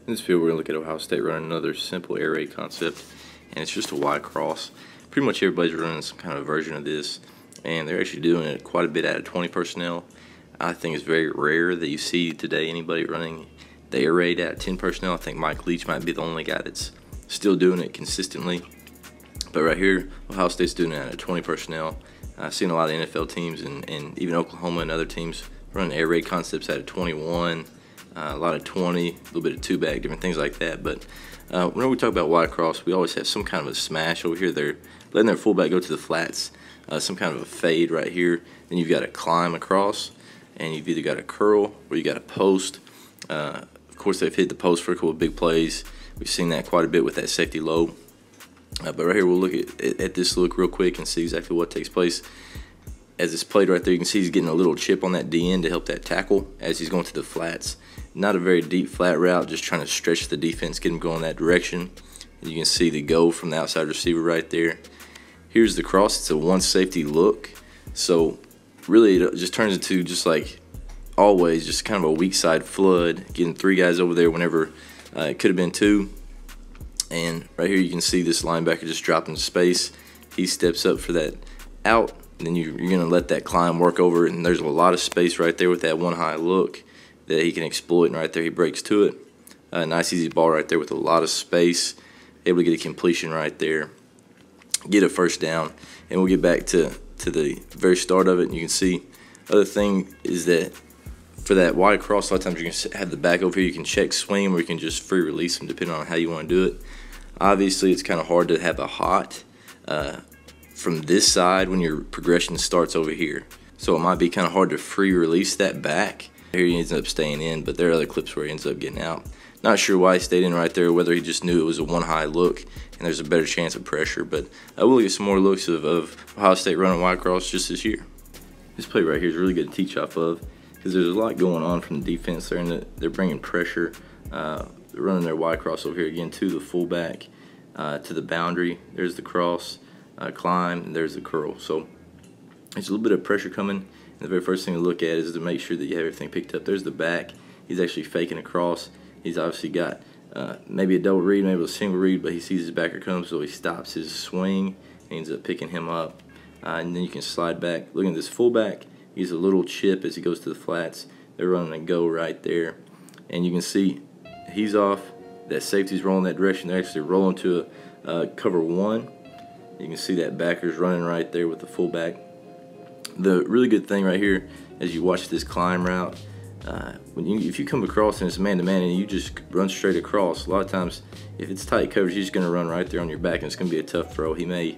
In this video, we're going to look at Ohio State running another simple air raid concept, and it's just a Y cross. Pretty much everybody's running some kind of version of this, and they're actually doing it quite a bit out of 20 personnel. I think it's very rare that you see today anybody running the air raid out of 10 personnel. I think Mike Leach might be the only guy that's still doing it consistently. But right here, Ohio State's doing it out of 20 personnel. I've seen a lot of NFL teams and even Oklahoma and other teams running air raid concepts out of 21. A lot of 20, a little bit of two-back, different things like that. But whenever we talk about Y cross, we always have some kind of a smash over here. They're letting their fullback go to the flats, some kind of a fade right here. Then you've got a climb across, and you've either got a curl or you got a post. Of course, they've hit the post for a couple of big plays. We've seen that quite a bit with that safety low. But right here, we'll look at this look real quick and see exactly what takes place. As it's played right there, you can see he's getting a little chip on that D end to help that tackle as he's going to the flats. Not a very deep flat route, just trying to stretch the defense, get him going that direction. And you can see the go from the outside receiver right there. Here's the cross. It's a one safety look. So really it just turns into, just like always, just kind of a weak side flood, getting three guys over there whenever it could have been two. And right here you can see this linebacker just dropped into space. He steps up for that out. Then you're going to let that climb work over it, and there's a lot of space right there with that one high look that he can exploit, and right there he breaks to it. Nice easy ball right there with a lot of space, able to get a completion right there, get a first down, and we'll get back to the very start of it. And you can see other thing is that for that Y cross, a lot of times you can have the back over here, you can check swing, or you can just free release them depending on how you want to do it. Obviously it's kind of hard to have a hot from this side when your progression starts over here. So it might be kind of hard to free release that back. Here he ends up staying in, but there are other clips where he ends up getting out. Not sure why he stayed in right there, whether he just knew it was a one high look and there's a better chance of pressure. But we'll get some more looks of Ohio State running Y cross just this year. This play right here is really good to teach off of because there's a lot going on from the defense. They're bringing pressure. They're running their Y cross over here again to the fullback, to the boundary. There's the cross. Climb, and there's the curl. So there's a little bit of pressure coming, and the very first thing to look at is to make sure that you have everything picked up. There's the back. He's actually faking across. He's obviously got maybe a double read, maybe a single read, but he sees his backer come, so he stops his swing and ends up picking him up. And then you can slide back. Look at this fullback. He's a little chip as he goes to the flats. They're running a go right there, and you can see he's off. That safety's rolling that direction. They're actually rolling to a cover one. You can see that backer's running right there with the fullback. The really good thing right here, as you watch this climb route, if you come across and it's man-to-man and you just run straight across, a lot of times if it's tight coverage, he's just going to run right there on your back and it's going to be a tough throw. He may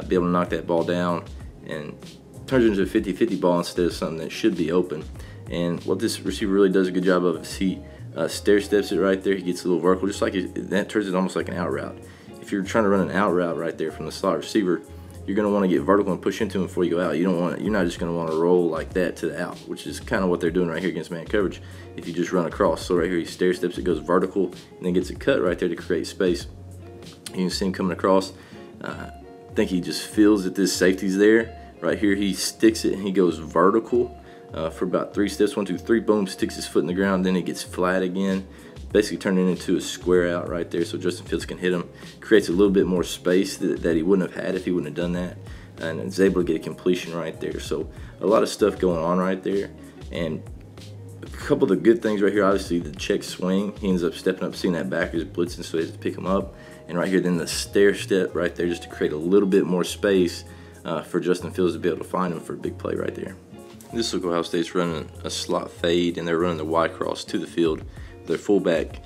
be able to knock that ball down and turns it into a 50-50 ball instead of something that should be open. And what this receiver really does a good job of is he stair steps it right there. He gets a little vertical, just like that turns it almost like an out route. If you're trying to run an out route right there from the slot receiver, you're going to want to get vertical and push into him before you go out. You're not just going to want to roll like that to the out, which is kind of what they're doing right here against man coverage if you just run across. So right here he stair steps, it goes vertical, and then gets a cut right there to create space. You can see him coming across. I think he just feels that this safety's there. Right here he sticks it and he goes vertical for about 3 steps, 1, 2, 3, boom, sticks his foot in the ground, then it gets flat again. Basically turning it into a square out right there so Justin Fields can hit him. Creates a little bit more space that he wouldn't have had if he wouldn't have done that. And is able to get a completion right there. So a lot of stuff going on right there. And a couple of the good things right here, obviously the check swing. He ends up stepping up, seeing that backers blitzing, so he has to pick him up. And right here then the stair step right there just to create a little bit more space for Justin Fields to be able to find him for a big play right there. This look, Ohio State's running a slot fade and they're running the Y cross to the field. Their fullback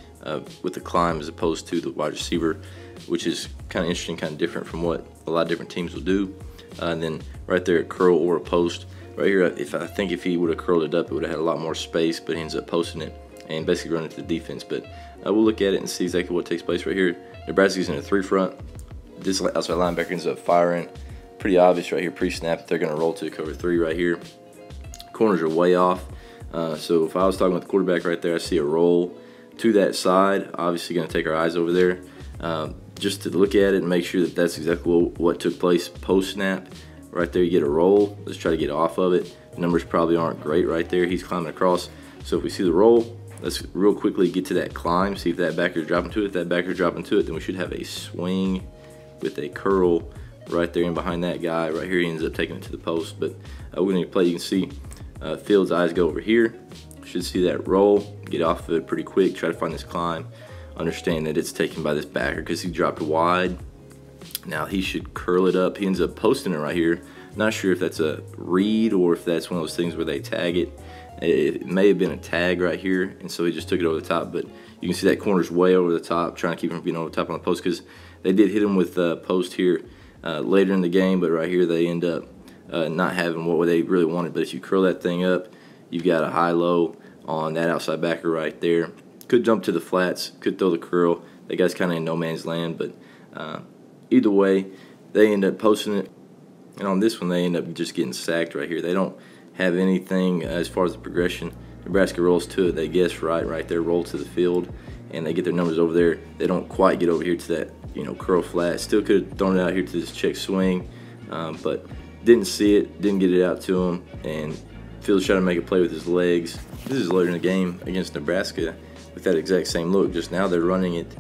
with the climb as opposed to the wide receiver, which is kind of interesting, kind of different from what a lot of different teams will do. And then right there, a curl or a post. Right here, I think if he would have curled it up, it would have had a lot more space, but he ends up posting it and basically running to the defense. But we'll look at it and see exactly what takes place right here. Nebraska's in a 3 front. This outside linebacker ends up firing. Pretty obvious right here, pre-snap, they're going to roll to cover 3 right here. Corners are way off. So if I was talking with the quarterback right there, I see a roll to that side. Obviously going to take our eyes over there just to look at it and make sure that that's exactly what took place post-snap. Right there you get a roll. Let's try to get off of it. The numbers probably aren't great right there. He's climbing across. So if we see the roll, let's real quickly get to that climb, see if that backer's dropping to it. If that backer's dropping to it, then we should have a swing with a curl right there, and behind that guy right here, he ends up taking it to the post. But we're going to play. You can see Fields' eyes go over here. Should see that roll, get off of it pretty quick, try to find this climb, understand that it's taken by this backer because he dropped wide. Now he should curl it up. He ends up posting it right here. Not sure if that's a read or if that's one of those things where they tag it. It may have been a tag right here, and so he just took it over the top. But you can see that corner's way over the top, trying to keep him from being over the top on the post, because they did hit him with post here later in the game, but right here they end up not having what they really wanted. But if you curl that thing up, you've got a high-low on that outside backer right there. Could jump to the flats, could throw the curl. That guy's kind of in no man's land, but either way, they end up posting it. And on this one, they end up just getting sacked right here. They don't have anything as far as the progression. Nebraska rolls to it. They guess right there, roll to the field, and they get their numbers over there. They don't quite get over here to that, curl flat. Still could have thrown it out here to this check swing, but didn't see it, didn't get it out to him, and Fields trying to make a play with his legs. This is later in the game against Nebraska with that exact same look. Just now they're running it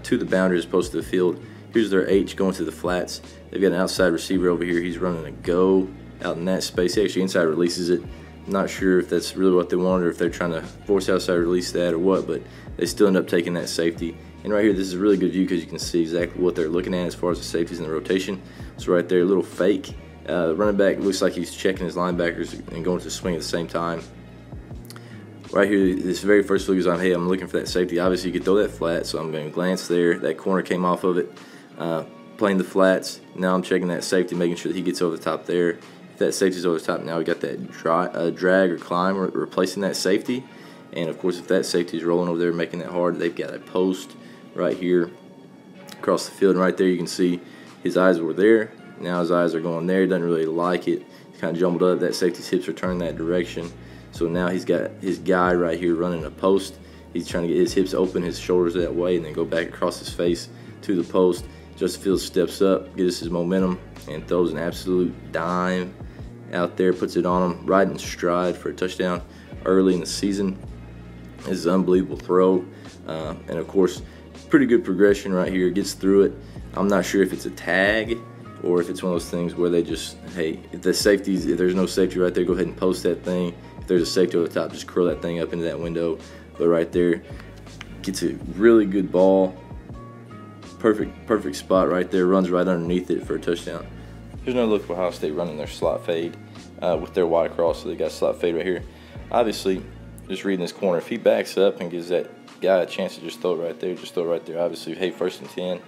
to the boundary as opposed to the field. Here's their H going to the flats. They've got an outside receiver over here. He's running a go out in that space. He actually inside releases it. I'm not sure if that's really what they wanted or if they're trying to force outside release that or what, but they still end up taking that safety. And right here, this is a really good view because you can see exactly what they're looking at as far as the safeties in the rotation. So right there, a little fake. Running back looks like he's checking his linebackers and going to swing at the same time. Right here, this very first look is on, hey, I'm looking for that safety. Obviously, you could throw that flat, so I'm going to glance there. That corner came off of it, playing the flats. Now I'm checking that safety, making sure that he gets over the top there. If that safety's over the top, now we got that drag or climb replacing that safety. And, of course, if that safety's rolling over there, making that hard, they've got a post right here across the field. And right there, you can see his eyes were there. Now his eyes are going there. He doesn't really like it. He's kind of jumbled up. That safety's hips are turning that direction. So now he's got his guy right here running a post. He's trying to get his hips open, his shoulders that way, and then go back across his face to the post. Justin Fields steps up, gets his momentum, and throws an absolute dime out there, puts it on him right in stride for a touchdown early in the season. This is an unbelievable throw. And, of course, pretty good progression right here. Gets through it. I'm not sure if it's a tag or if it's one of those things where they just, hey, if there's no safety right there, go ahead and post that thing. If there's a safety over the top, just curl that thing up into that window. But right there, gets a really good ball. Perfect spot right there. Runs right underneath it for a touchdown. Here's another look for Ohio State running their slot fade with their wide cross. So they got slot fade right here. Obviously, just reading this corner, if he backs up and gives that guy a chance to just throw it right there, just throw it right there. Obviously, hey, 1st and 10,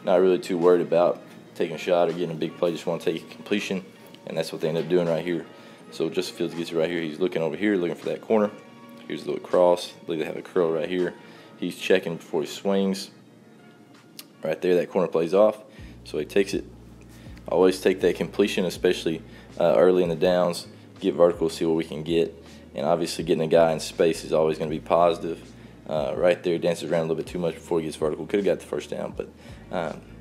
not really too worried about taking a shot or getting a big play. Just want to take a completion, and that's what they end up doing right here. So Justin Fields gets it right here. He's looking over here, looking for that corner. Here's a little cross. I believe they have a curl right here. He's checking before he swings. Right there, that corner plays off. So he takes it. Always take that completion, especially early in the downs. Get vertical, see what we can get. And obviously getting a guy in space is always going to be positive. Right there, dances around a little bit too much before he gets vertical. Could have got the first down, but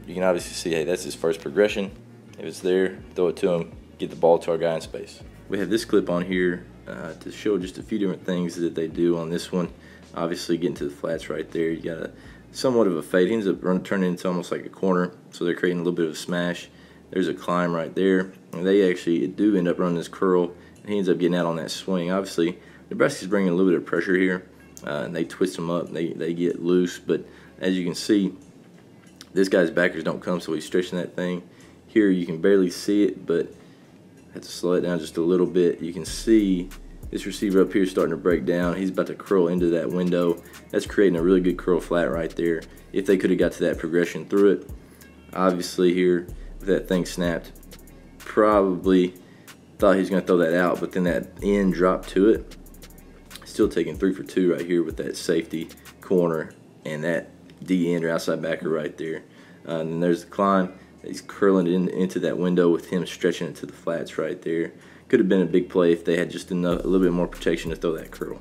you can obviously see, hey, that's his first progression. If it's there, throw it to him, get the ball to our guy in space. We have this clip on here to show just a few different things that they do on this one. Obviously getting to the flats right there, you got somewhat of a fade. He ends up turning into almost like a corner, so they're creating a little bit of a smash. There's a climb right there, and they actually do end up running this curl, and he ends up getting out on that swing. Obviously, Nebraska's bringing a little bit of pressure here, and they twist them up, and they get loose, but as you can see, this guy's backers don't come, so he's stretching that thing. Here you can barely see it, but I have to slow it down just a little bit. You can see this receiver up here starting to break down. He's about to curl into that window. That's creating a really good curl flat right there. If they could have got to that progression through it, obviously here, if that thing snapped, probably thought he was going to throw that out, but then that end dropped to it. Still taking 3 for 2 right here with that safety corner and that D end or outside backer right there. And then there's the climb. He's curling it into that window with him stretching it to the flats right there. Could have been a big play if they had just a little bit more protection to throw that curl.